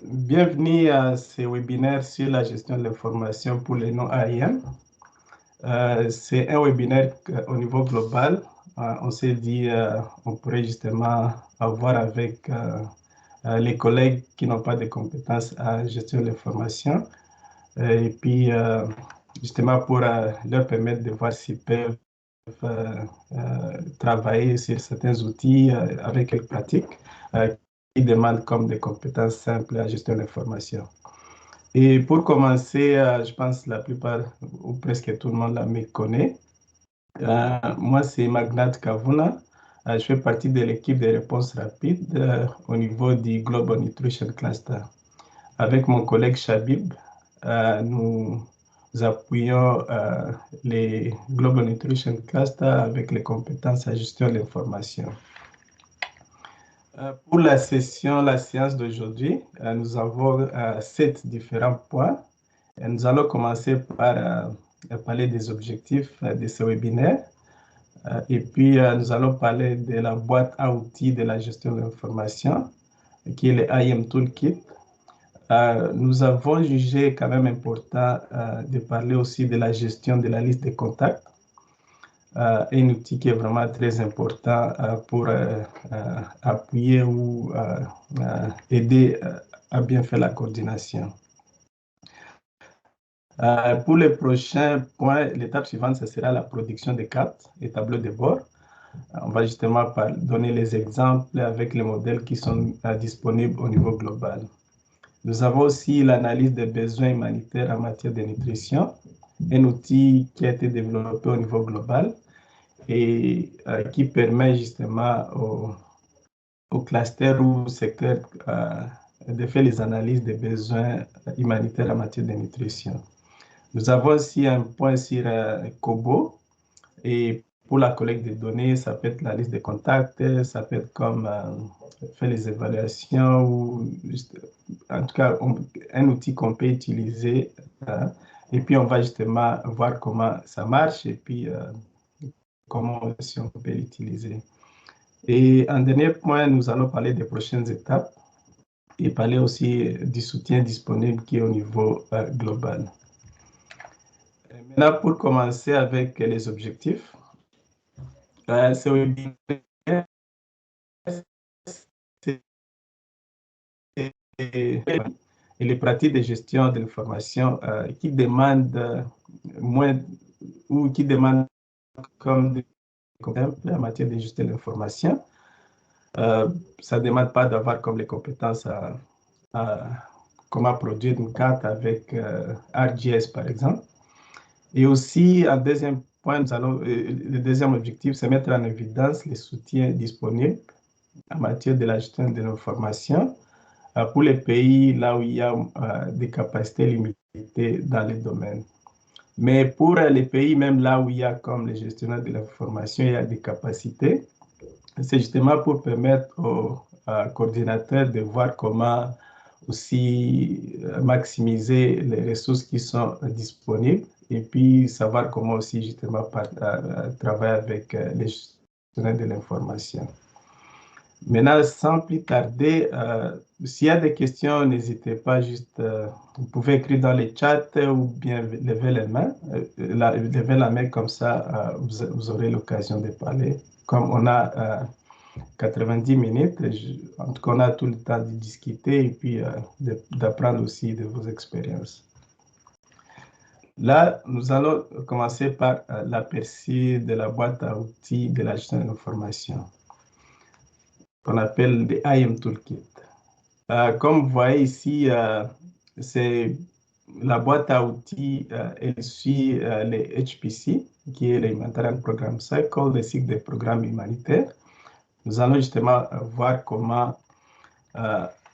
Bienvenue à ce webinaire sur la gestion de l'information pour les non-AIM. C'est un webinaire au niveau global. On s'est dit on pourrait justement avoir avec les collègues qui n'ont pas de compétences à gestion de l'information et puis justement pour leur permettre de voir s'ils peuvent travailler sur certains outils avec quelques pratiques qui demandent comme des compétences simples à gestion de l'information. Et pour commencer, je pense que la plupart ou presque tout le monde me connaît. Moi, c'est Magnat Kavuna. Je fais partie de l'équipe de réponse rapide au niveau du Global Nutrition Cluster. Avec mon collègue Shabib, nous appuyons les Global Nutrition Cluster avec les compétences à gestion de l'information. Pour la séance d'aujourd'hui, nous avons 7 différents points. Et nous allons commencer par parler des objectifs de ce webinaire. Et puis, nous allons parler de la boîte à outils de la gestion de l'information, qui est le IM Toolkit. Nous avons jugé quand même important de parler aussi de la gestion de la liste de contacts. Un outil qui est vraiment très important pour appuyer ou aider à bien faire la coordination. Pour les prochains points, l'étape suivante, ce sera la production des cartes et tableaux de bord. On va justement donner les exemples avec les modèles qui sont disponibles au niveau global. Nous avons aussi l'analyse des besoins humanitaires en matière de nutrition, un outil qui a été développé au niveau global et qui permet justement au cluster ou au secteur de faire les analyses des besoins humanitaires en matière de nutrition. Nous avons aussi un point sur Kobo, et pour la collecte des données, ça peut être la liste de contacts, ça peut être comme faire les évaluations ou juste, en tout cas un outil qu'on peut utiliser et puis on va justement voir comment ça marche et puis comment aussi on peut l'utiliser. Et en dernier point, nous allons parler des prochaines étapes et parler aussi du soutien disponible qui est au niveau global. Maintenant, pour commencer avec les objectifs, ce webinaire, et les pratiques de gestion de l'information qui demandent moins ou qui demandent comme des compétences en matière de gestion de l'information. Ça ne demande pas d'avoir comme les compétences à comment produire une carte avec ArcGIS par exemple. Et aussi, en deuxième point, le deuxième objectif, c'est mettre en évidence les soutiens disponibles en matière de la gestion de l'information pour les pays là où il y a des capacités limitées dans les domaines. Mais pour les pays même là où il y a comme les gestionnaires de l'information, il y a des capacités, c'est justement pour permettre aux coordinateurs de voir comment aussi maximiser les ressources qui sont disponibles et puis savoir comment aussi justement travailler avec les gestionnaires de l'information. Maintenant, sans plus tarder, s'il y a des questions, n'hésitez pas, juste, vous pouvez écrire dans les chats ou bien lever les mains, lever la main comme ça, vous aurez l'occasion de parler. Comme on a 90 minutes, en tout cas, on a tout le temps de discuter et puis d'apprendre aussi de vos expériences. Là, nous allons commencer par l'aperçu de la boîte à outils de la gestion de l'information, qu'on appelle le IM Toolkit. Comme vous voyez ici, c'est la boîte à outils, elle suit les HPC, qui est l'Humanitarian Program Cycle, le cycle des programmes humanitaires. Nous allons justement voir comment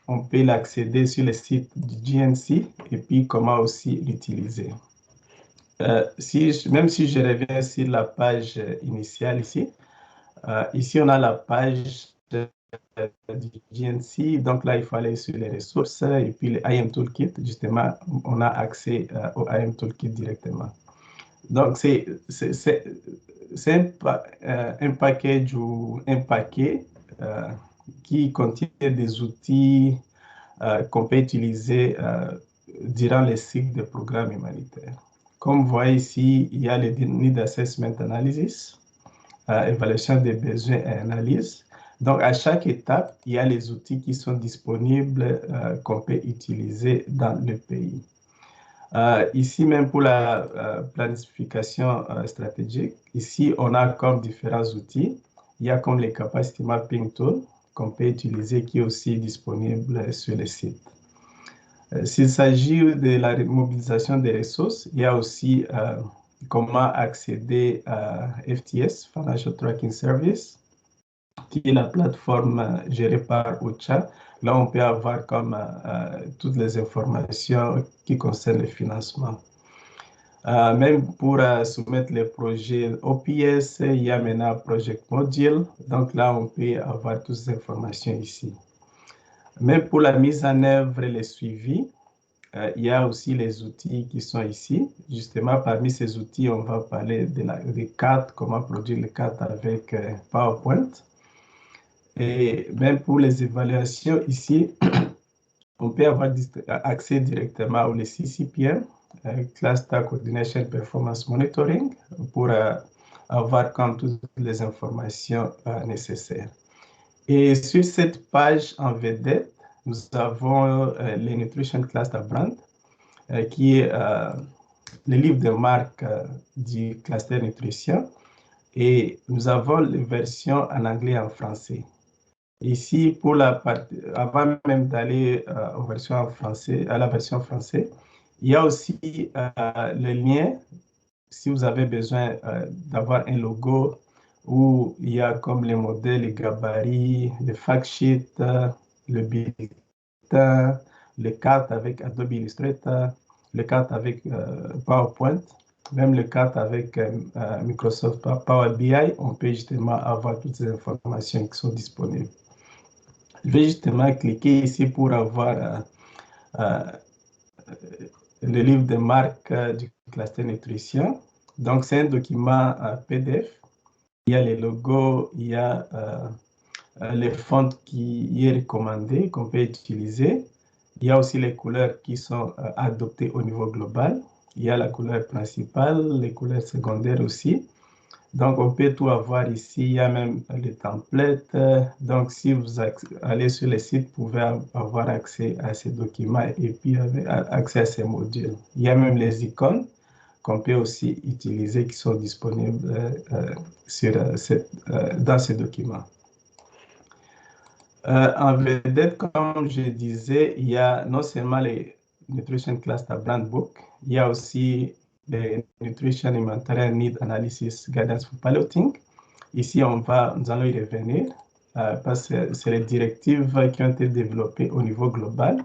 on peut l'accéder sur le site du GNC et puis comment aussi l'utiliser. Même si je reviens sur la page initiale ici, ici on a la page du GNC, donc là il faut aller sur les ressources et puis le IM Toolkit, justement on a accès au IM Toolkit directement. Donc c'est un package ou un paquet qui contient des outils qu'on peut utiliser durant les cycles de programmes humanitaires. Comme vous voyez ici, il y a le Need Assessment Analysis, évaluation des besoins et analyse. Donc, à chaque étape, il y a les outils qui sont disponibles qu'on peut utiliser dans le pays. Ici, même pour la planification stratégique, ici, on a comme différents outils. Il y a comme les Capacity Mapping Tool qu'on peut utiliser, qui est aussi disponible sur le site. S'il s'agit de la mobilisation des ressources, il y a aussi comment accéder à FTS, Financial Tracking Service, qui est la plateforme gérée par OCHA. Là, on peut avoir comme toutes les informations qui concernent le financement. Même pour soumettre les projets OPS, il y a maintenant Project Module. Donc là, on peut avoir toutes ces informations ici. Même pour la mise en œuvre et le suivi, il y a aussi les outils qui sont ici. Justement, parmi ces outils, on va parler des cartes, comment produire les cartes avec PowerPoint. Et même pour les évaluations ici, on peut avoir accès directement au CCPM, Cluster Coordination Performance Monitoring, pour avoir comme toutes les informations nécessaires. Et sur cette page en vedette, nous avons le Nutrition Cluster Brand, qui est le livre de marque du cluster nutrition. Et nous avons les versions en anglais et en français. Ici, pour la partie, avant même d'aller à la version française, il y a aussi le lien, si vous avez besoin d'avoir un logo où il y a comme les modèles, les gabarits, les fact sheets, le bulletin, les cartes avec Adobe Illustrator, les cartes avec PowerPoint, même les cartes avec Microsoft Power BI, on peut justement avoir toutes ces informations qui sont disponibles. Je vais justement cliquer ici pour avoir le livre de marque du cluster nutrition. Donc, c'est un document PDF. Il y a les logos, il y a les fonts qui est recommandé, qu'on peut utiliser. Il y a aussi les couleurs qui sont adoptées au niveau global. Il y a la couleur principale, les couleurs secondaires aussi. Donc, on peut tout avoir ici. Il y a même les templates. Donc, si vous allez sur le site, vous pouvez avoir accès à ces documents et puis accès à ces modules. Il y a même les icônes qu'on peut aussi utiliser qui sont disponibles dans ces documents. En vedette, comme je disais, il y a non seulement les Nutrition Cluster Brand Book, il y a aussi les Nutrition Humanitarian Need Analysis Guidance for Piloting. Ici, nous allons y revenir parce que c'est les directives qui ont été développées au niveau global.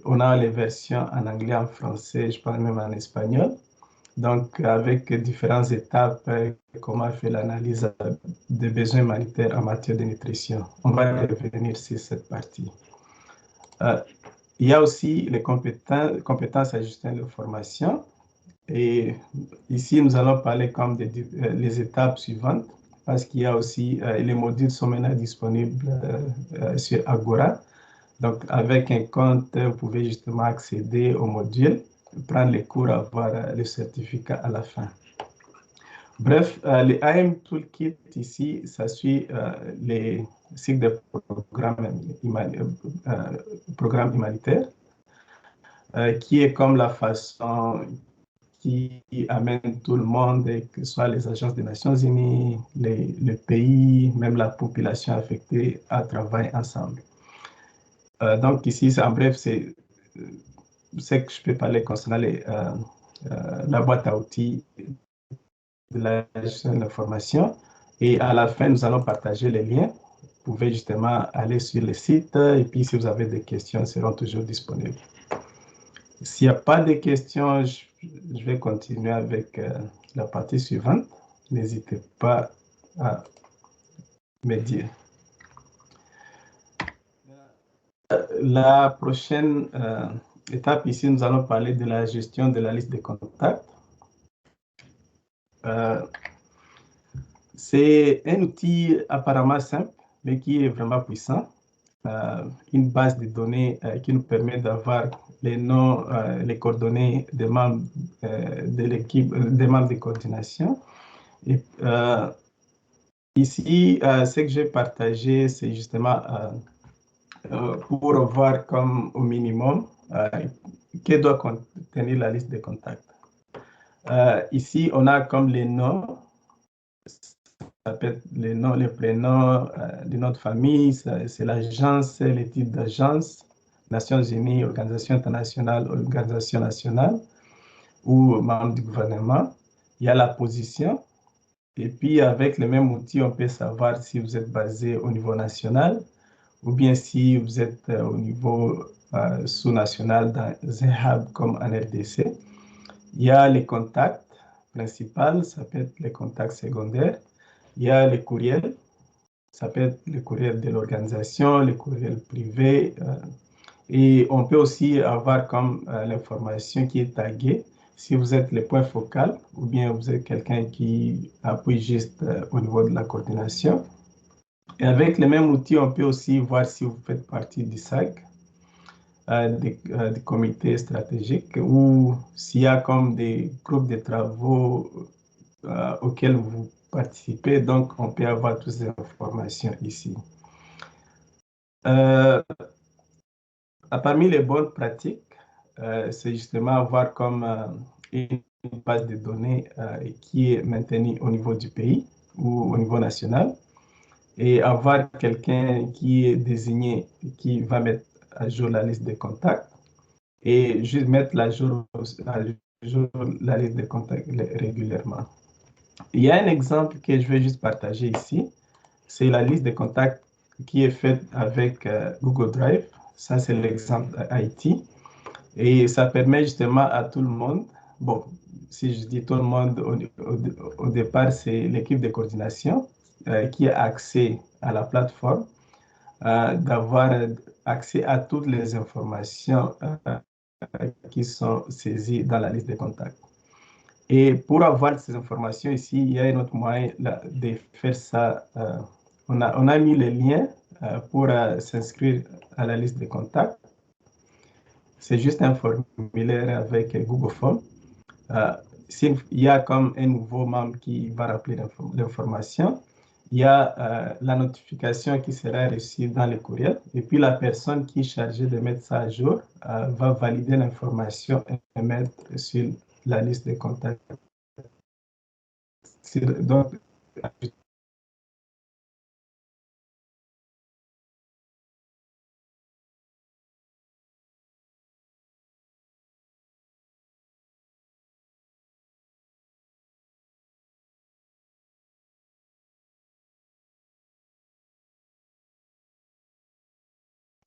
On a les versions en anglais, en français, je parle même en espagnol. Donc, avec différentes étapes, comment faire l'analyse des besoins humanitaires en matière de nutrition. On va revenir sur cette partie. Il y a aussi les compétences à gestion de formation. Et ici, nous allons parler comme les étapes suivantes, parce qu'il y a aussi, les modules sont maintenant disponibles sur Agora. Donc, avec un compte, vous pouvez justement accéder aux modules, prendre les cours, avoir le certificat à la fin. Bref, le AM Toolkit ici, ça suit les cycles de programme humanitaire, qui est comme la façon qui amène tout le monde, que ce soit les agences des Nations Unies, les pays, même la population affectée, à travailler ensemble. Donc ici, en bref, c'est ce que je peux parler concernant la boîte à outils de la gestion de l'information. Et à la fin, nous allons partager les liens. Vous pouvez justement aller sur le site et puis si vous avez des questions, elles seront toujours disponibles. S'il n'y a pas de questions, je vais continuer avec la partie suivante. N'hésitez pas à me dire. La prochaine étape ici, nous allons parler de la gestion de la liste de contacts. C'est un outil apparemment simple, mais qui est vraiment puissant. une base de données qui nous permet d'avoir les noms, les coordonnées des membres de l'équipe, des membres de coordination. Et ici, ce que j'ai partagé, c'est justement pour voir comme au minimum que doit contenir la liste de contacts. Ici, on a comme les noms, ça peut être les noms, les prénoms de notre famille, c'est l'agence, les titres d'agence, Nations Unies, Organisation internationale, Organisation nationale ou membre du gouvernement. Il y a la position. Et puis, avec le même outil, on peut savoir si vous êtes basé au niveau national ou bien si vous êtes au niveau sous-national dans un hub comme en RDC. Il y a les contacts principaux, ça peut être les contacts secondaires. Il y a les courriels, ça peut être le courriel de l'organisation, le courriel privé. Et on peut aussi avoir comme l'information qui est taguée, si vous êtes le point focal ou bien vous êtes quelqu'un qui appuie juste au niveau de la coordination. Et avec le même outil, on peut aussi voir si vous faites partie du SAC, du comité stratégique, ou s'il y a comme des groupes de travaux auxquels vous participez. Donc, on peut avoir toutes ces informations ici. Parmi les bonnes pratiques, c'est justement avoir comme une base de données qui est maintenue au niveau du pays ou au niveau national et avoir quelqu'un qui est désigné, qui va mettre à jour la liste de contacts et juste mettre à jour la liste de contacts régulièrement. Il y a un exemple que je vais juste partager ici. C'est la liste de contacts qui est faite avec Google Drive. Ça, c'est l'exemple IT. Et ça permet justement à tout le monde, bon, si je dis tout le monde, au départ, c'est l'équipe de coordination qui a accès à la plateforme, d'avoir accès à toutes les informations qui sont saisies dans la liste de contacts. Et pour avoir ces informations ici, il y a un autre moyen de faire ça. On a mis les liens pour s'inscrire à la liste de contacts. C'est juste un formulaire avec Google Form. S'il y a comme un nouveau membre qui va remplir l'information, il y a la notification qui sera reçue dans le courriel. Et puis la personne qui est chargée de mettre ça à jour va valider l'information et mettre sur la liste de contacts. Donc, il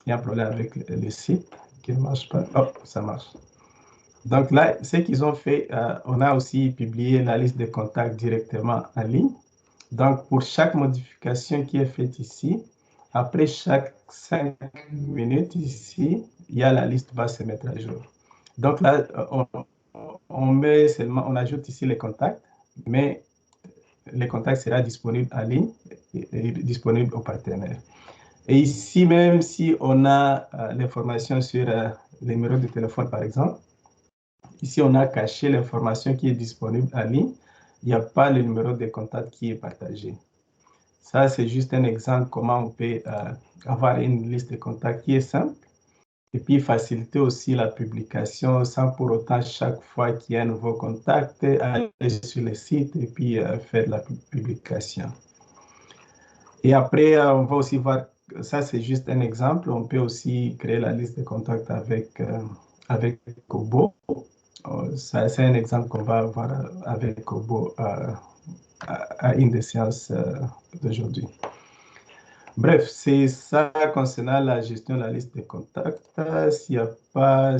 y a un problème avec le site qui ne marche pas. Oh, ça marche. Donc là, ce qu'ils ont fait, on a aussi publié la liste de contacts directement en ligne. Donc, pour chaque modification qui est faite ici, après chaque 5 minutes ici, il y a la liste va se mettre à jour. Donc là, on met seulement, on ajoute ici les contacts, mais les contacts seront disponibles en ligne et disponibles aux partenaires. Et ici, même si on a l'information sur les numéros de téléphone, par exemple, ici, on a caché l'information qui est disponible en ligne. Il n'y a pas le numéro de contact qui est partagé. Ça, c'est juste un exemple comment on peut avoir une liste de contacts qui est simple et puis faciliter aussi la publication sans pour autant chaque fois qu'il y a un nouveau contact, aller sur le site et puis faire la publication. Et après, on va aussi voir, ça c'est juste un exemple, on peut aussi créer la liste de contacts avec Kobo. C'est un exemple qu'on va voir avec Kobo à une des séances d'aujourd'hui. Bref, c'est ça concernant la gestion de la liste de contacts. S'il n'y a pas...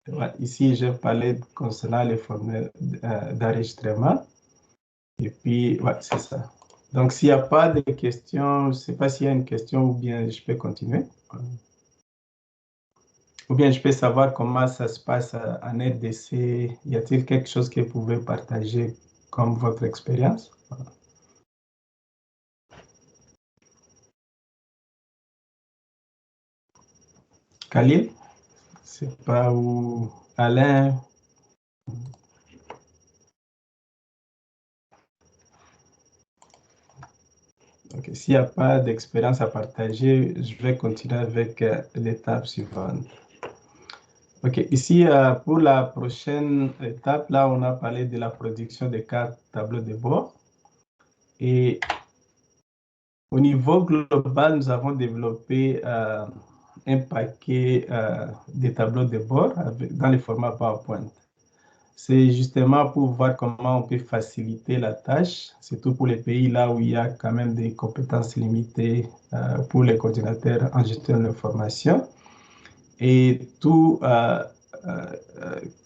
Ouais, ici, j'ai parlé concernant les formulaires d'enregistrement. Et puis, ouais, c'est ça. Donc, s'il n'y a pas de questions, je ne sais pas s'il y a une question ou bien je peux continuer. Ou bien je peux savoir comment ça se passe en RDC. Y a-t-il quelque chose que vous pouvez partager comme votre expérience? Khalil, c'est pas où Alain. Ok, s'il n'y a pas d'expérience à partager, je vais continuer avec l'étape suivante. Ok, ici, pour la prochaine étape, là, on a parlé de la production des cartes tableaux de bord. Et au niveau global, nous avons développé un paquet de tableaux de bord dans le format PowerPoint. C'est justement pour voir comment on peut faciliter la tâche, surtout pour les pays là où il y a quand même des compétences limitées pour les coordinateurs en gestion de l'information. Et tout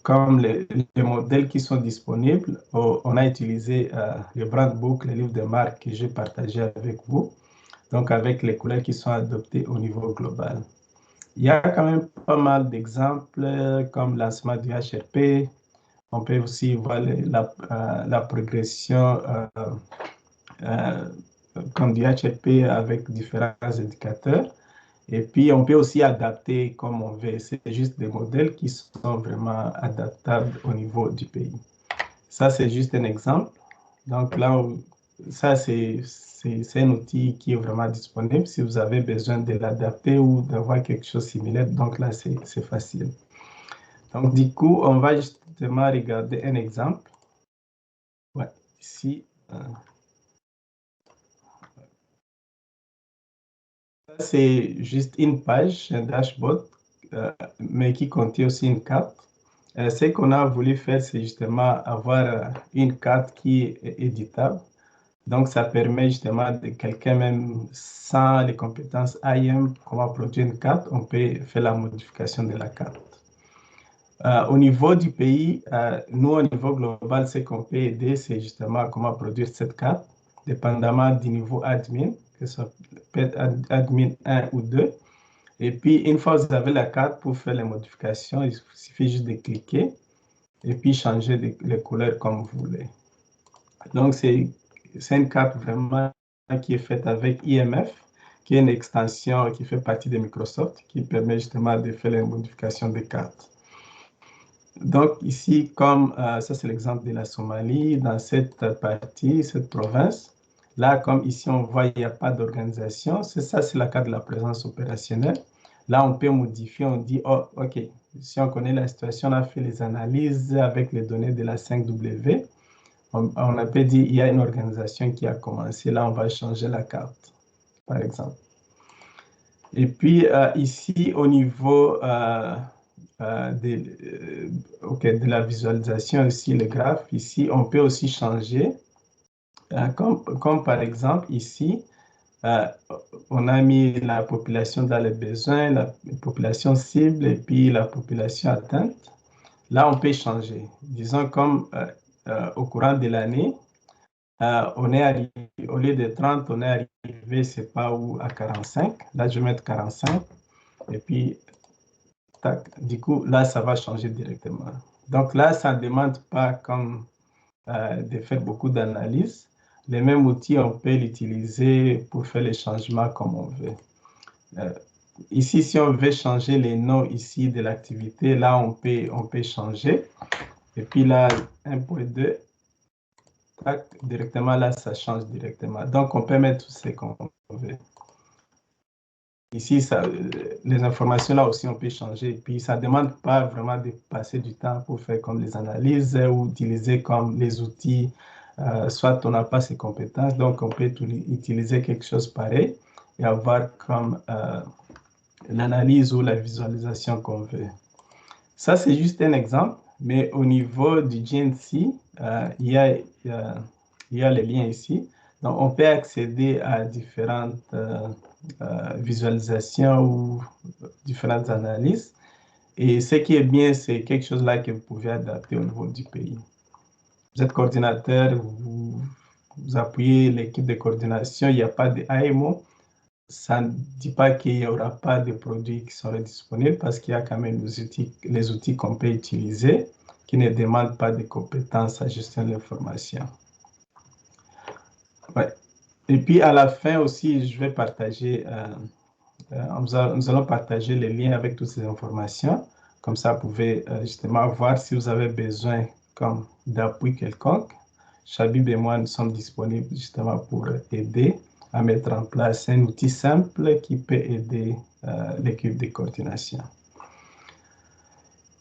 comme les modèles qui sont disponibles, on a utilisé le brand book, le livre de marque que j'ai partagé avec vous, donc avec les couleurs qui sont adoptées au niveau global. Il y a quand même pas mal d'exemples comme lancement du HRP. On peut aussi voir la progression comme du HRP avec différents indicateurs. Et puis, on peut aussi adapter comme on veut. C'est juste des modèles qui sont vraiment adaptables au niveau du pays. Ça, c'est juste un exemple. Donc là, ça, c'est un outil qui est vraiment disponible si vous avez besoin de l'adapter ou d'avoir quelque chose de similaire. Donc là, c'est facile. Donc, du coup, on va justement regarder un exemple. Ouais, ici. C'est juste une page, un dashboard, mais qui contient aussi une carte. Ce qu'on a voulu faire, c'est justement avoir une carte qui est éditable. Donc, ça permet justement de quelqu'un, même sans les compétences IM, comment produire une carte, on peut faire la modification de la carte. Au niveau du pays, nous, au niveau global, ce qu'on peut aider, c'est justement comment produire cette carte, dépendamment du niveau admin, que ça peut être admin 1 ou 2. Et puis, une fois que vous avez la carte pour faire les modifications, il suffit juste de cliquer et puis changer les couleurs comme vous voulez. Donc, c'est une carte vraiment qui est faite avec IMF, qui est une extension qui fait partie de Microsoft, qui permet justement de faire les modifications des cartes. Donc, ici, comme ça, c'est l'exemple de la Somalie, dans cette partie, cette province, là, comme ici, on voit, il n'y a pas d'organisation. Ça, c'est la carte de la présence opérationnelle. Là, on peut modifier, on dit, oh, OK, si on connaît la situation, on a fait les analyses avec les données de la 5W. On a peut dire, il y a une organisation qui a commencé. Là, on va changer la carte, par exemple. Et puis, ici, au niveau de la visualisation, ici, le graphe, ici, on peut aussi changer. Comme par exemple, ici, on a mis la population dans les besoins, la population cible et puis la population atteinte. Là, on peut changer. Disons comme au courant de l'année, on est arrivé, au lieu de 30, on est arrivé, c'est pas où, à 45. Là, je vais mettre 45. Et puis, tac, du coup, là, ça va changer directement. Donc là, ça ne demande pas comme de faire beaucoup d'analyses. Les mêmes outils, on peut l'utiliser pour faire les changements comme on veut. Ici, si on veut changer les noms ici de l'activité, là, on peut changer. Et puis là, 1.2, directement là, ça change directement. Donc, on peut mettre tout ce qu'on veut. Ici, les informations là aussi, on peut changer. Et puis, ça ne demande pas vraiment de passer du temps pour faire comme les analyses ou utiliser comme les outils. Soit on n'a pas ces compétences, donc on peut utiliser quelque chose pareil et avoir comme l'analyse ou la visualisation qu'on veut. Ça, c'est juste un exemple, mais au niveau du GNC, il y a les liens ici. Donc, on peut accéder à différentes visualisations ou différentes analyses. Et ce qui est bien, c'est quelque chose là que vous pouvez adapter au niveau du pays. Vous êtes coordinateur, vous appuyez l'équipe de coordination, il n'y a pas de AMO. Ça ne dit pas qu'il n'y aura pas de produits qui seront disponibles parce qu'il y a quand même les outils qu'on peut utiliser qui ne demandent pas de compétences à gestion de l'information. Ouais. Et puis à la fin aussi, je vais partager nous allons partager les liens avec toutes ces informations. Comme ça, vous pouvez justement voir si vous avez besoin comme d'appui quelconque. Shabib et moi, nous sommes disponibles justement pour aider à mettre en place un outil simple qui peut aider l'équipe de coordination.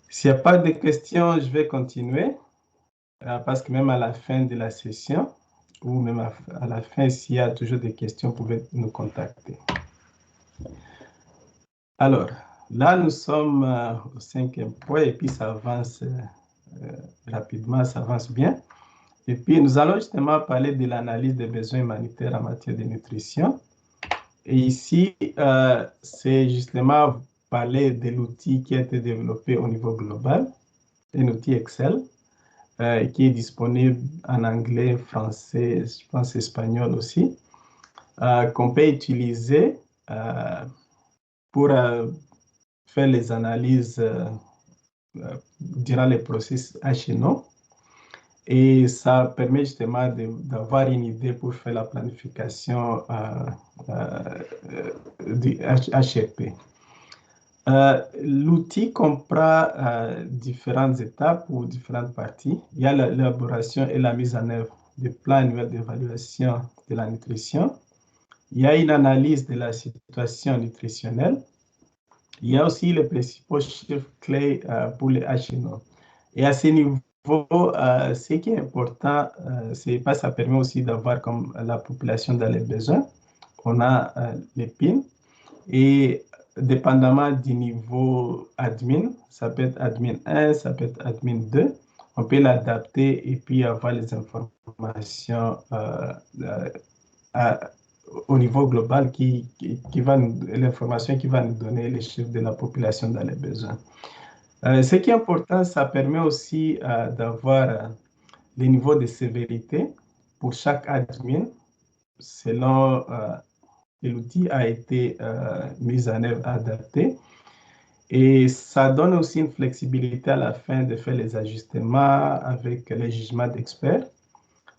S'il n'y a pas de questions, je vais continuer parce que même à la fin de la session, ou même à la fin, s'il y a toujours des questions, vous pouvez nous contacter. Alors, là, nous sommes au 5e point et puis ça avance rapidement, ça avance bien. Et puis, nous allons justement parler de l'analyse des besoins humanitaires en matière de nutrition. Et ici, c'est justement parler de l'outil qui a été développé au niveau global, un outil Excel, qui est disponible en anglais, français, je pense espagnol aussi, qu'on peut utiliser pour faire les analyses durant les processus HNO. Et ça permet justement d'avoir une idée pour faire la planification du HRP. L'outil comprend différentes étapes ou différentes parties. Il y a l'élaboration et la mise en œuvre du plan annuel d'évaluation de la nutrition. Il y a une analyse de la situation nutritionnelle. Il y a aussi les principaux chiffres clés pour les HNO. Et à ce niveau, ce qui est important, c'est que ça permet aussi d'avoir comme la population dans les besoins. On a les PIN et dépendamment du niveau admin, ça peut être admin 1, ça peut être admin 2, on peut l'adapter et puis avoir les informations au niveau global l'information qui va nous donner les chiffres de la population dans les besoins. Ce qui est important, ça permet aussi d'avoir les niveaux de sévérité pour chaque admin selon l'outil a été mis en œuvre, adapté. Et ça donne aussi une flexibilité à la fin de faire les ajustements avec les jugements d'experts,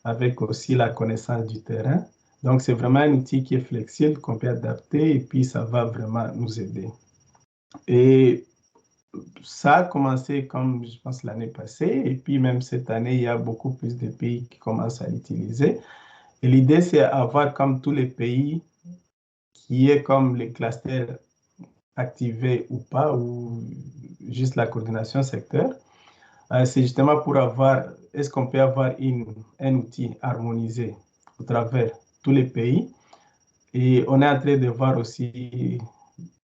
avec aussi la connaissance du terrain. Donc, c'est vraiment un outil qui est flexible, qu'on peut adapter et puis ça va vraiment nous aider. Et ça a commencé, comme je pense, l'année passée. Et puis, même cette année, il y a beaucoup plus de pays qui commencent à l'utiliser. Et l'idée, c'est avoir comme tous les pays qui est comme les clusters activés ou pas, ou juste la coordination secteur. C'est justement pour avoir, est-ce qu'on peut avoir un outil harmonisé au travers tous les pays. Et on est en train de voir aussi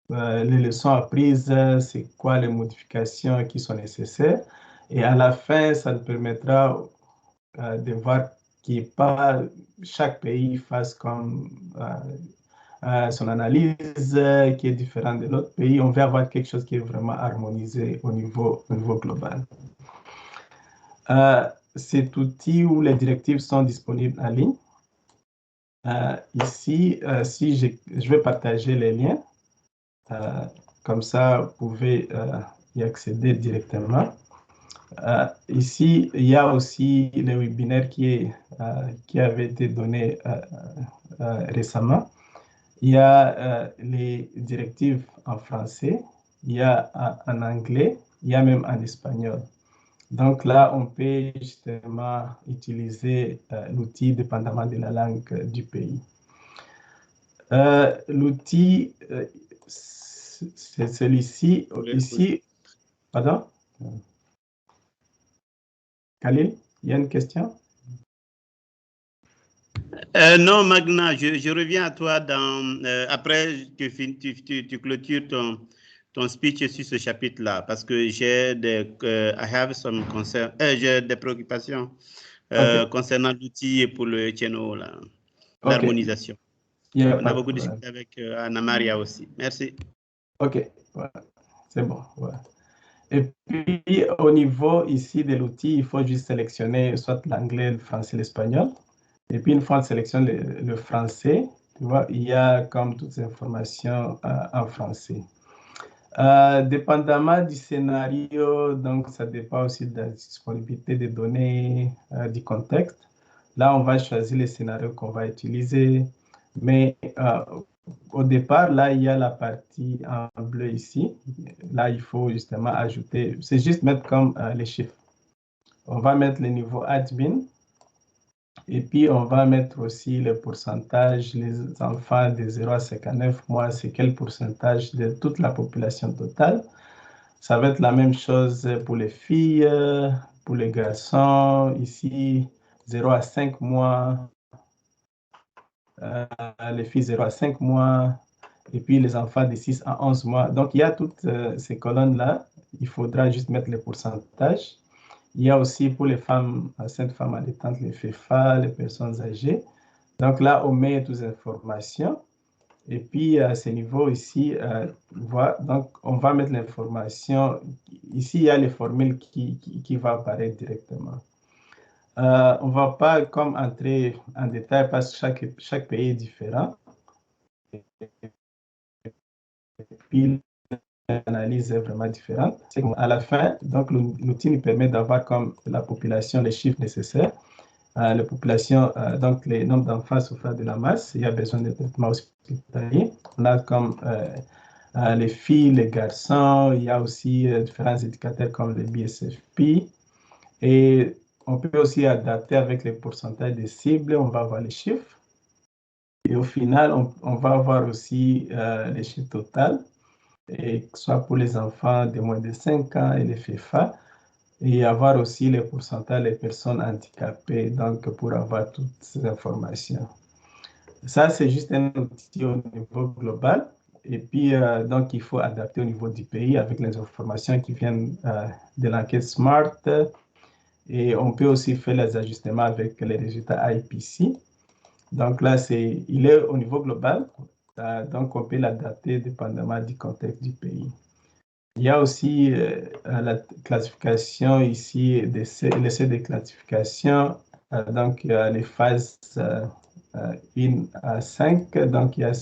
les leçons apprises, c'est quoi les modifications qui sont nécessaires. Et à la fin, ça nous permettra de voir que pas chaque pays fasse comme son analyse qui est différente de l'autre pays. On veut avoir quelque chose qui est vraiment harmonisé au niveau global. Cet outil où les directives sont disponibles en ligne. Ici, si je vais partager les liens. Comme ça, vous pouvez y accéder directement. Ici, il y a aussi le webinaire qui avait été donné récemment. Il y a les directives en français, il y a en anglais, il y a même en espagnol. Donc là, on peut justement utiliser l'outil dépendamment de la langue du pays. L'outil, c'est celui-ci. Ici, pardon? Khalil, il y a une question? Non, Magna, je reviens à toi après que tu clôtures ton speech sur ce chapitre-là, parce que j'ai des préoccupations concernant l'outil pour le channel, l'harmonisation. Okay. On a beaucoup discuté avec Anna Maria aussi. Merci. OK, voilà. C'est bon. Voilà. Et puis, au niveau ici de l'outil, il faut juste sélectionner soit l'anglais, le français, l'espagnol. Et puis, une fois on sélectionne le français, tu vois, il y a comme toutes ces informations en français. Dépendamment du scénario, donc ça dépend aussi de la disponibilité des données, du contexte. Là, on va choisir les scénarios qu'on va utiliser. Mais au départ, là, il y a la partie en bleu ici. Là, il faut justement ajouter, c'est juste mettre comme les chiffres. On va mettre le niveau admin. Et puis, on va mettre aussi le pourcentage, les enfants de 0 à 59 mois, c'est quel pourcentage de toute la population totale. Ça va être la même chose pour les filles, pour les garçons. Ici, 0 à 5 mois, les filles 0 à 5 mois, et puis les enfants de 6 à 11 mois. Donc, il y a toutes ces colonnes-là. Il faudra juste mettre les pourcentages. Il y a aussi pour les femmes enceintes, femmes allaitantes, les FEFA, les personnes âgées. Donc là, on met toutes les informations. Et puis, à ce niveau ici, voilà, donc on va mettre l'information. Ici, il y a les formules qui vont apparaître directement. On ne va pas comme entrer en détail parce que chaque pays est différent. Et puis, l'analyse est vraiment différente. À la fin, donc l'outil nous permet d'avoir comme la population les chiffres nécessaires. La population, donc les nombres d'enfants souffrant de la masse, il y a besoin de traitement hospitalier. On a comme les filles, les garçons, il y a aussi différents indicateurs comme le BSFP. Et on peut aussi adapter avec les pourcentages des cibles, on va avoir les chiffres. Et au final, on va avoir aussi les chiffres totaux, et que ce soit pour les enfants de moins de 5 ans et les FEFA, et avoir aussi les pourcentages des personnes handicapées, donc pour avoir toutes ces informations. Ça, c'est juste un outil au niveau global. Et puis, donc, il faut adapter au niveau du pays avec les informations qui viennent de l'enquête SMART. Et on peut aussi faire les ajustements avec les résultats IPC. Donc là, il est au niveau global. Donc, on peut l'adapter dépendamment du contexte du pays. Il y a aussi la classification ici, l'essai de classification. Donc, il y a les phases 1 à 5. Donc, il y a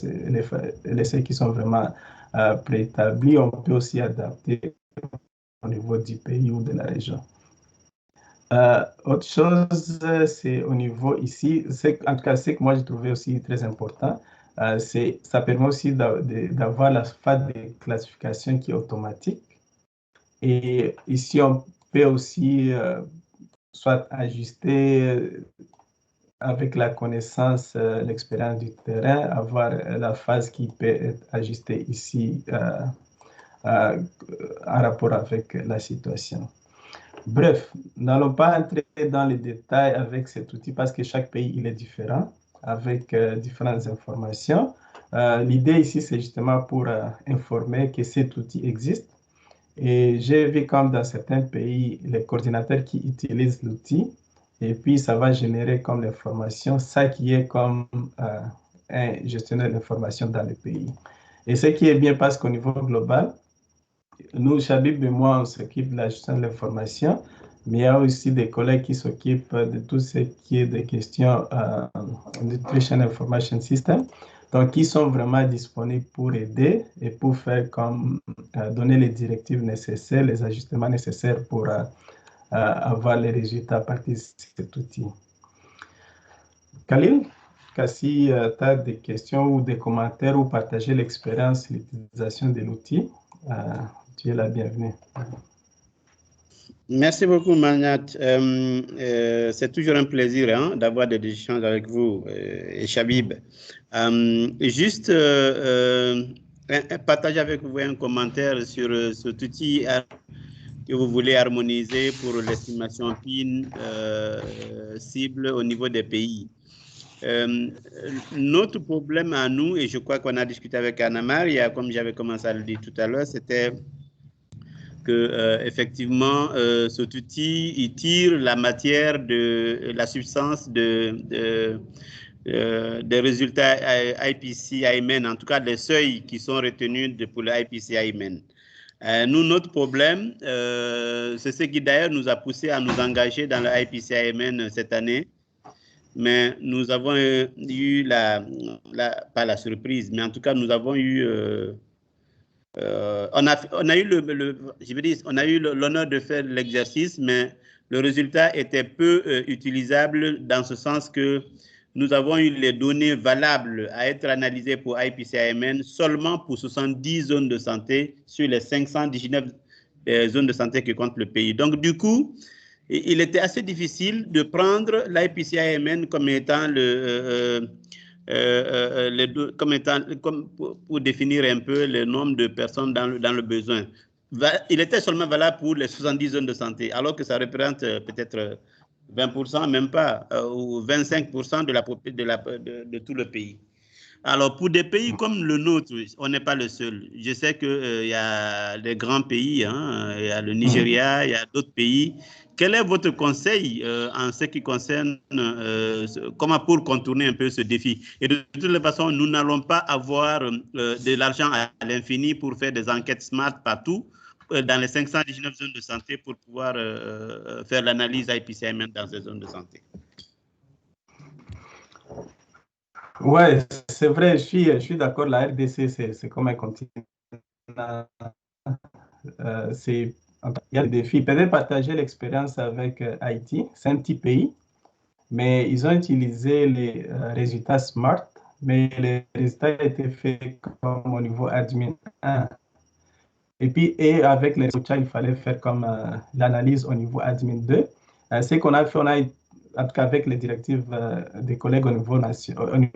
les essais qui sont vraiment préétablis. On peut aussi adapter au niveau du pays ou de la région. Autre chose, c'est au niveau ici, en tout cas, ce que moi j'ai trouvé aussi très important, ça permet aussi d'avoir la phase de classification qui est automatique. Et ici, on peut aussi soit ajuster avec la connaissance, l'expérience du terrain, avoir la phase qui peut être ajustée ici en rapport avec la situation. Bref, n'allons pas entrer dans les détails avec cet outil parce que chaque pays il est différent, avec différentes informations. L'idée ici, c'est justement pour informer que cet outil existe. Et j'ai vu comme dans certains pays, les coordinateurs qui utilisent l'outil, et puis ça va générer comme l'information, ça qui est comme un gestionnaire d'information dans le pays. Et ce qui est bien parce qu'au niveau global, nous, Chabib et moi, on s'occupe de la gestion de l'information, mais il y a aussi des collègues qui s'occupent de tout ce qui est des questions Nutrition Information System, donc qui sont vraiment disponibles pour aider et pour faire comme donner les directives nécessaires, les ajustements nécessaires pour avoir les résultats à partir de cet outil. Khalil, si tu as des questions ou des commentaires ou partager l'expérience, l'utilisation de l'outil, tu es la bienvenue. Merci beaucoup, Magnat. C'est toujours un plaisir hein, d'avoir des échanges avec vous et Chabib. Juste partager avec vous un commentaire sur cet outil que vous voulez harmoniser pour l'estimation PIN cible au niveau des pays. Notre problème à nous, et je crois qu'on a discuté avec Anna Maria, comme j'avais commencé à le dire tout à l'heure, c'était que effectivement, cet outil, il tire la matière de la substance des résultats IPC-IMEN, en tout cas des seuils qui sont retenus pour le IPC-IMEN. Nous, notre problème, c'est ce qui d'ailleurs nous a poussé à nous engager dans le IPC-IMEN cette année. Mais nous avons eu pas la surprise, mais en tout cas, nous avons eu on a eu l'honneur de faire l'exercice, mais le résultat était peu utilisable dans ce sens que nous avons eu les données valables à être analysées pour IPCAMN seulement pour 70 zones de santé sur les 519 zones de santé que compte le pays. Donc, du coup, il était assez difficile de prendre l'IPCAMN comme étant pour définir un peu le nombre de personnes dans le besoin. Il était seulement valable pour les 70 zones de santé, alors que ça représente peut-être 20%, même pas, ou 25% de tout le pays. Alors, pour des pays comme le nôtre, on n'est pas le seul. Je sais qu'il y a des grands pays, hein, il y a le Nigeria, il y a d'autres pays. Quel est votre conseil en ce qui concerne comment pour contourner un peu ce défi? Et de toutes les façons, nous n'allons pas avoir de l'argent à l'infini pour faire des enquêtes smart partout dans les 519 zones de santé pour pouvoir faire l'analyse IPCAMN dans ces zones de santé. Ouais, c'est vrai, je suis d'accord, la RDC, c'est comme un continent. Il y a des défis. Peut-être partager l'expérience avec Haïti, c'est un petit pays, mais ils ont utilisé les résultats SMART, mais les résultats étaient faits comme au niveau admin 1. Et puis, avec les résultats, il fallait faire comme l'analyse au niveau admin 2. Ce qu'on a fait, en tout cas avec les directives des collègues au niveau national,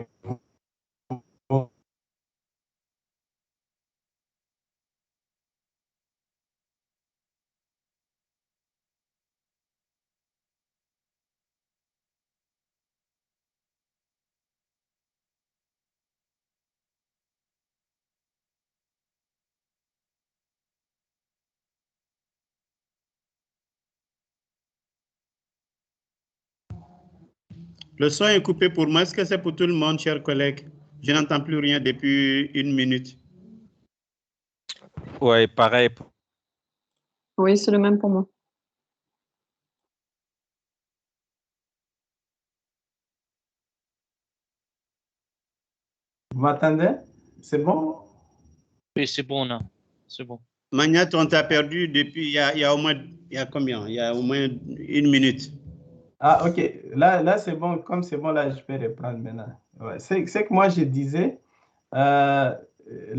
Le son est coupé pour moi. Est-ce que c'est pour tout le monde, chers collègues? Je n'entends plus rien depuis 1 minute. Oui, pareil. Oui, c'est le même pour moi. Vous m'entendez? C'est bon? Oui, c'est bon, là. C'est bon. Magnat, on t'a perdu depuis, il y a au moins, il y a combien? Il y a au moins 1 minute. Ah, ok. Là c'est bon. Comme c'est bon, là, je peux reprendre maintenant. Ouais. C'est que moi, je disais, la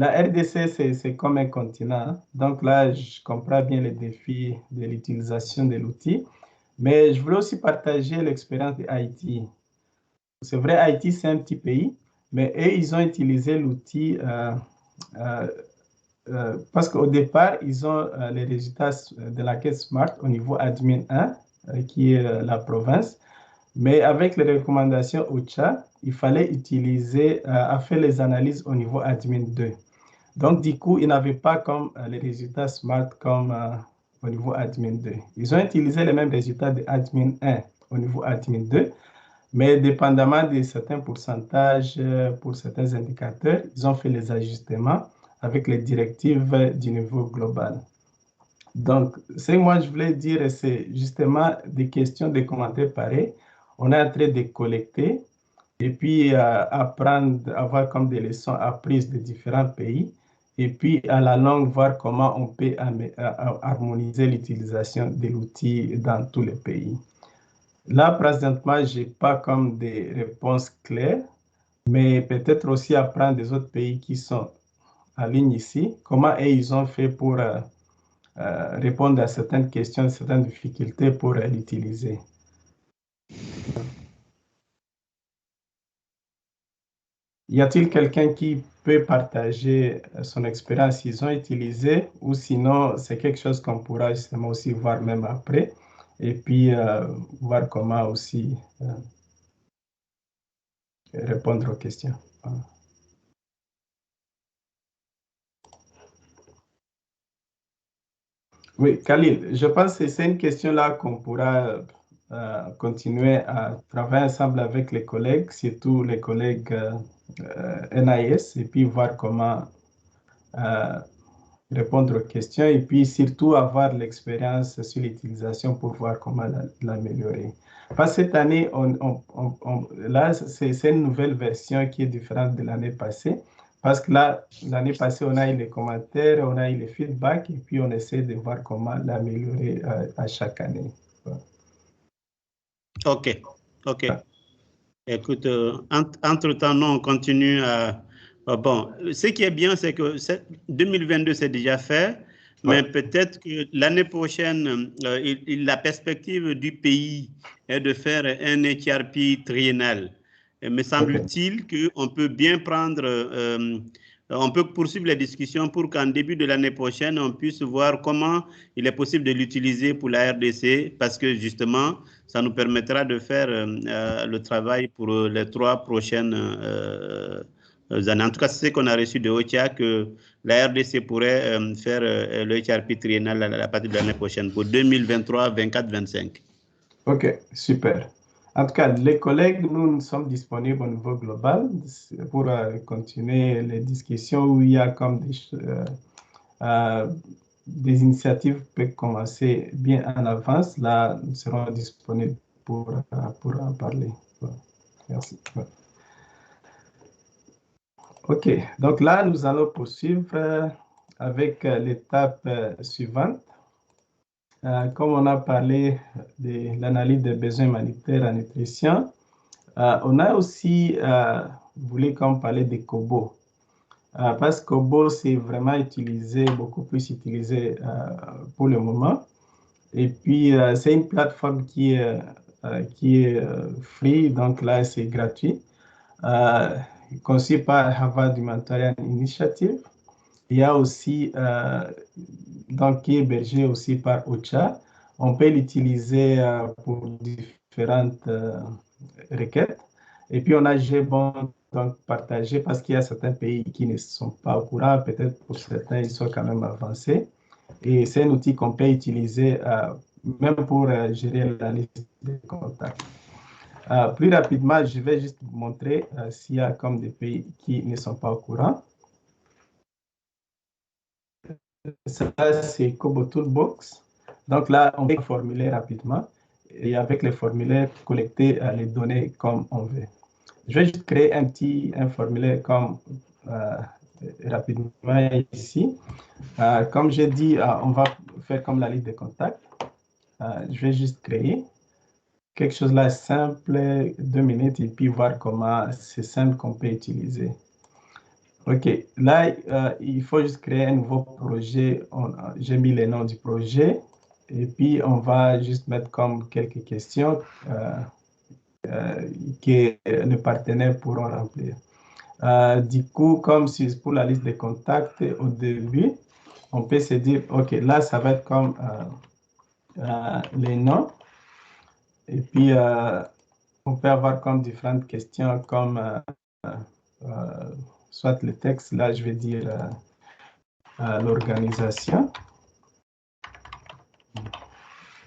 RDC, c'est comme un continent. Hein. Donc là, je comprends bien les défis de l'utilisation de l'outil. Mais je voulais aussi partager l'expérience d'Haïti. C'est vrai, Haïti, c'est un petit pays, mais eux, ils ont utilisé l'outil parce qu'au départ, ils ont les résultats de la caisse Smart au niveau admin 1, qui est la province. Mais avec les recommandations OCHA, il fallait utiliser, à faire les analyses au niveau admin 2. Donc, du coup, ils n'avaient pas comme les résultats SMART comme au niveau admin 2. Ils ont utilisé les mêmes résultats de admin 1 au niveau admin 2, mais dépendamment de certains pourcentages pour certains indicateurs, ils ont fait les ajustements avec les directives du niveau global. Donc, ce que moi je voulais dire, c'est justement des questions, des commentaires pareils. On est en train de collecter et puis apprendre, avoir comme des leçons apprises de différents pays et puis à la longue voir comment on peut harmoniser l'utilisation de l'outil dans tous les pays. Là, présentement, je n'ai pas comme des réponses claires, mais peut-être aussi apprendre des autres pays qui sont en ligne ici, comment ils ont fait pour répondre à certaines questions, certaines difficultés pour l'utiliser. Y a-t-il quelqu'un qui peut partager son expérience qu'ils ont utilisé ou sinon c'est quelque chose qu'on pourra justement aussi voir même après et puis voir comment aussi répondre aux questions. Oui, Khalil, je pense que c'est une question là qu'on pourra continuer à travailler ensemble avec les collègues, surtout les collègues NIS, et puis voir comment répondre aux questions et puis surtout avoir l'expérience sur l'utilisation pour voir comment l'améliorer. Parce que cette année, là, c'est une nouvelle version qui est différente de l'année passée. Parce que là, l'année passée, on a eu les commentaires, on a eu les feedbacks et puis on essaie de voir comment l'améliorer à chaque année. OK. OK. Écoute, entre-temps, nous, on continue à... bon, ce qui est bien, c'est que 2022, c'est déjà fait, mais peut-être que l'année prochaine, la perspective du pays est de faire un HRP triennal. Et me semble-t-il qu'on peut bien prendre... on peut poursuivre les discussions pour qu'en début de l'année prochaine, on puisse voir comment il est possible de l'utiliser pour la RDC, parce que justement, ça nous permettra de faire le travail pour les 3 prochaines années. En tout cas, c'est ce qu'on a reçu de OCHA, que la RDC pourrait faire le HRP triennal à partir de l'année prochaine, pour 2023, 24, 25. OK, super. En tout cas, les collègues, nous sommes disponibles au niveau global pour continuer les discussions où il y a comme des initiatives peuvent commencer bien en avance. Là, nous serons disponibles pour en parler. Merci. OK, donc là, nous allons poursuivre avec l'étape suivante. Comme on a parlé de l'analyse des besoins humanitaires en nutrition, on a aussi voulu comme parler des Kobo. Parce que Kobo, c'est vraiment utilisé, beaucoup plus utilisé pour le moment. Et puis, c'est une plateforme qui est free, donc là, c'est gratuit. Conçu par Harvard Humanitarian Initiative. Il y a aussi, donc, qui est hébergé aussi par OCHA. On peut l'utiliser pour différentes requêtes. Et puis, on a GBON donc partagé parce qu'il y a certains pays qui ne sont pas au courant. Peut-être pour certains, ils sont quand même avancés. Et c'est un outil qu'on peut utiliser même pour gérer la liste de contacts. Plus rapidement, je vais juste vous montrer s'il y a comme des pays qui ne sont pas au courant. Ça, c'est Kobo Toolbox. Donc là, on peut formuler rapidement et avec les formulaires, collecter les données comme on veut. Je vais juste créer un formulaire comme rapidement ici. Comme j'ai dit, on va faire comme la liste de contacts. Je vais juste créer quelque chose là simple, 2 minutes, et puis voir comment c'est simple qu'on peut utiliser. OK, là, il faut juste créer un nouveau projet. J'ai mis les noms du projet et puis on va juste mettre comme quelques questions que les partenaires pourront remplir. Du coup, comme c'est pour la liste de contacts au début, on peut se dire, OK, là, ça va être comme les noms. Et puis, on peut avoir comme différentes questions comme soit le texte, là, je vais dire l'organisation.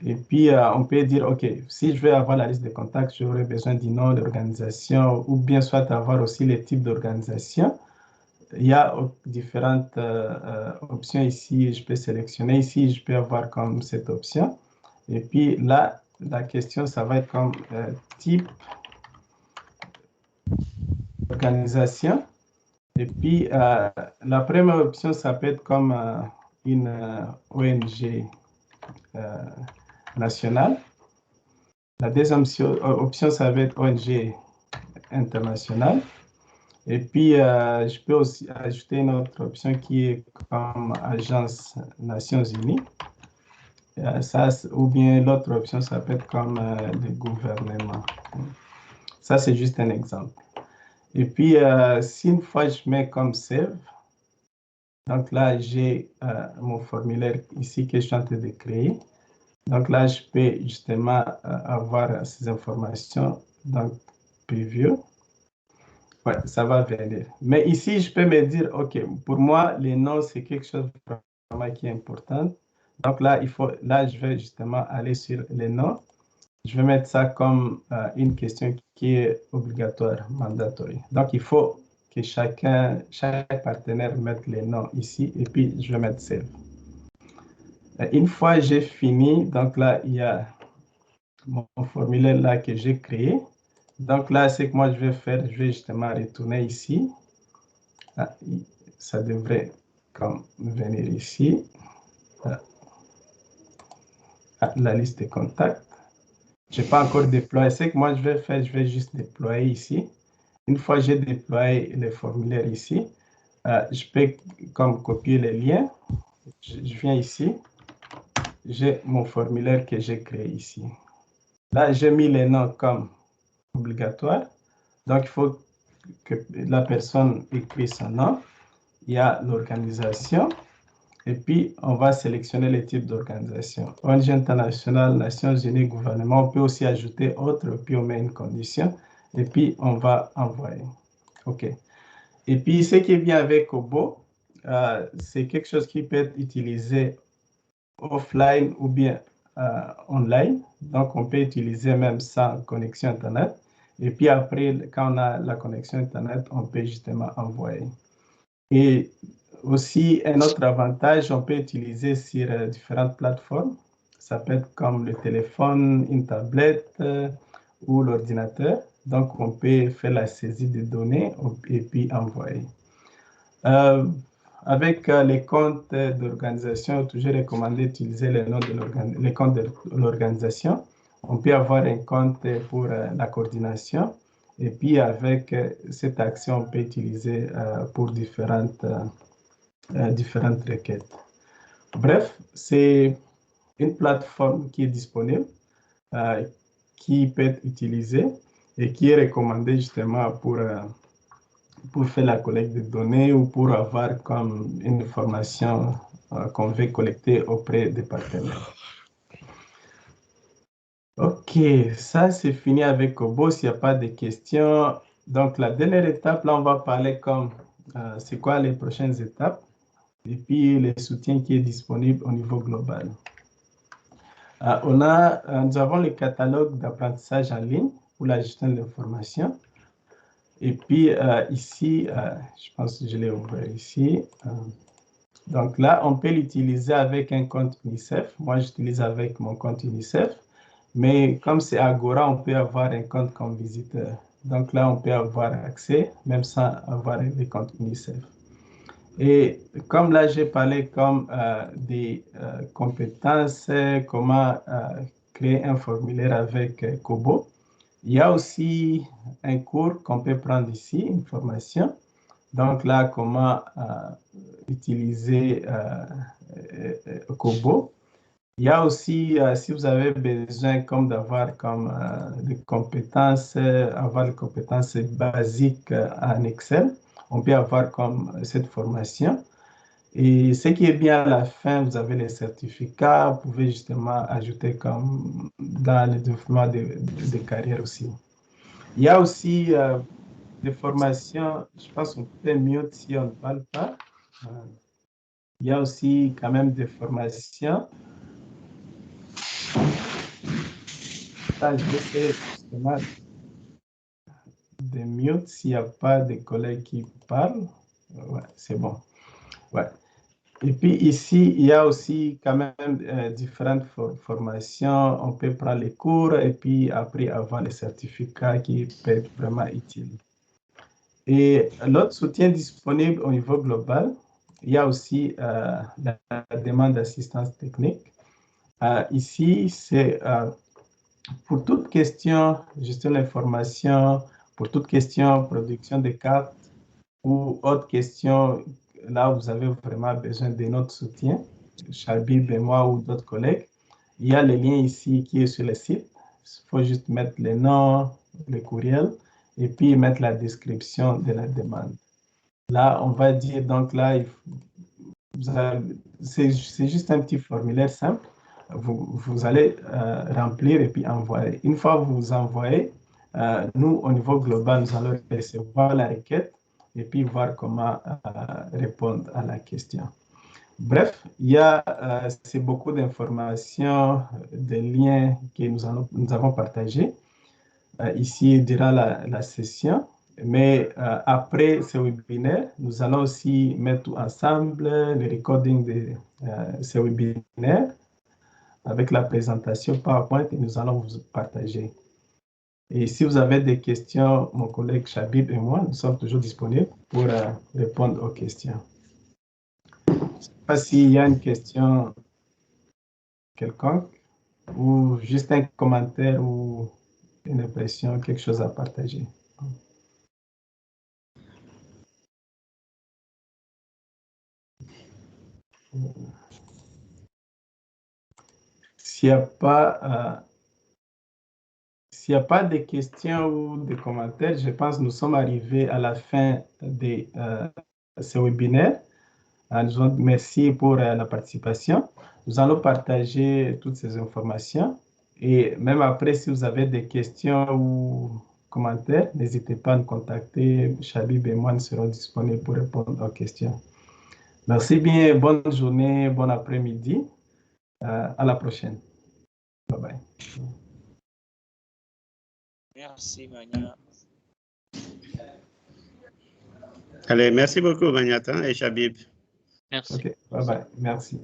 Et puis, on peut dire, OK, si je veux avoir la liste de contacts, j'aurai besoin du nom de l'organisation ou bien soit avoir aussi les types d'organisation. Il y a différentes options ici. Je peux sélectionner ici, je peux avoir comme cette option. Et puis là, la question, ça va être comme type d'organisation. Et puis, la première option, ça peut être comme une ONG nationale. La deuxième option, ça va être ONG internationale. Et puis, je peux aussi ajouter une autre option qui est comme Agence Nations Unies. Ça, ou bien l'autre option, ça peut être comme le gouvernement. Ça, c'est juste un exemple. Et puis, si une fois je mets comme Save, donc là, j'ai mon formulaire ici que je suis en train de créer. Donc là, je peux justement avoir ces informations dans Preview. Ouais, ça va venir. Mais ici, je peux me dire, OK, pour moi, les noms, c'est quelque chose vraiment qui est important. Donc là, je vais justement aller sur les noms. Je vais mettre ça comme une question qui est obligatoire, mandatory. Donc, il faut que chaque partenaire mette les noms ici et puis je vais mettre Save. Une fois j'ai fini, donc là, il y a mon formulaire là que j'ai créé. Donc là, ce que moi je vais faire, je vais justement retourner ici. Ça devrait comme venir ici. La liste de contacts. Je n'ai pas encore déployé. Ce que moi je vais faire, je vais juste déployer ici. Une fois que j'ai déployé le formulaire ici, je peux comme copier les liens. Je viens ici. J'ai mon formulaire que j'ai créé ici. Là, j'ai mis les noms comme obligatoires. Donc, il faut que la personne écrit son nom. Il y a l'organisation. Et puis, on va sélectionner les types d'organisation. ONG internationale, Nations Unies, gouvernement. On peut aussi ajouter autre, puis on met une condition. Et puis, on va envoyer. OK. Et puis, ce qui est bien avec Kobo, c'est quelque chose qui peut être utilisé offline ou bien online. Donc, on peut utiliser même sans connexion Internet. Et puis après, quand on a la connexion Internet, on peut justement envoyer. Et aussi, un autre avantage, on peut utiliser sur différentes plateformes. Ça peut être comme le téléphone, une tablette ou l'ordinateur. Donc, on peut faire la saisie des données et puis envoyer. Avec les comptes d'organisation, toujours recommandé d'utiliser les comptes de l'organisation. On peut avoir un compte pour la coordination. Et puis, avec cette action, on peut utiliser pour différentes requêtes. Bref, c'est une plateforme qui est disponible, qui peut être utilisée et qui est recommandée justement pour faire la collecte de données ou pour avoir comme une information qu'on veut collecter auprès des partenaires. OK, ça c'est fini avec Kobo, s'il n'y a pas de questions. Donc la dernière étape, là on va parler comme c'est quoi les prochaines étapes et puis le soutien qui est disponible au niveau global. Nous avons le catalogue d'apprentissage en ligne pour la gestion de l'information. Et puis ici, je pense que je l'ai ouvert ici. Donc là, on peut l'utiliser avec un compte UNICEF. Moi, j'utilise avec mon compte UNICEF. Mais comme c'est Agora, on peut avoir un compte comme visiteur. Donc là, on peut avoir accès, même sans avoir un compte UNICEF. Et comme là, j'ai parlé comme des compétences, comment créer un formulaire avec Kobo. Il y a aussi un cours qu'on peut prendre ici, une formation. Donc là, comment utiliser Kobo. Il y a aussi, si vous avez besoin comme d'avoir comme des compétences, avoir des compétences basiques en Excel, on peut avoir comme cette formation. Et ce qui est bien à la fin, vous avez les certificats, vous pouvez justement ajouter comme dans le développement de carrière aussi. Il y a aussi des formations, je pense qu'on peut mieux si on ne parle pas. Il y a aussi quand même des formations. Ça, je vais essayer justement de mute s'il n'y a pas de collègues qui parlent. Ouais, c'est bon. Ouais. Et puis ici, il y a aussi quand même différentes formations. On peut prendre les cours et puis après avoir les certificats qui peuvent être vraiment utiles. Et l'autre soutien disponible au niveau global, il y a aussi la demande d'assistance technique. Ici, c'est pour toute question, gestion de l'information, pour toute question, production de cartes ou autre question, là vous avez vraiment besoin de notre soutien, Shabib et moi ou d'autres collègues, il y a le lien ici qui est sur le site. Il faut juste mettre le nom, le courriel et puis mettre la description de la demande. Là, on va dire, donc là, c'est juste un petit formulaire simple. Vous allez remplir et puis envoyer. Une fois que vous envoyez, nous, au niveau global, nous allons recevoir la requête et puis voir comment répondre à la question. Bref, il y a c'est beaucoup d'informations, des liens que nous avons partagés ici durant la session. Mais après ce webinaire, nous allons aussi mettre tout ensemble, le recording de ce webinaire avec la présentation PowerPoint et nous allons vous partager. Et si vous avez des questions, mon collègue Shabib et moi, nous sommes toujours disponibles pour répondre aux questions. Je ne sais pas s'il y a une question quelconque. ou juste un commentaire ou une impression, quelque chose à partager. S'il n'y a pas... S'il n'y a pas de questions ou de commentaires, je pense que nous sommes arrivés à la fin de ce webinaire. Merci pour la participation. Nous allons partager toutes ces informations. Et même après, si vous avez des questions ou commentaires, n'hésitez pas à nous contacter. Chabib et moi, nous serons disponibles pour répondre aux questions. Merci bien. Bonne journée, bon après-midi. À la prochaine. Bye bye. Merci, Magna. Allez, merci beaucoup, Magnata et Chabib. Merci. OK, bye bye. Merci.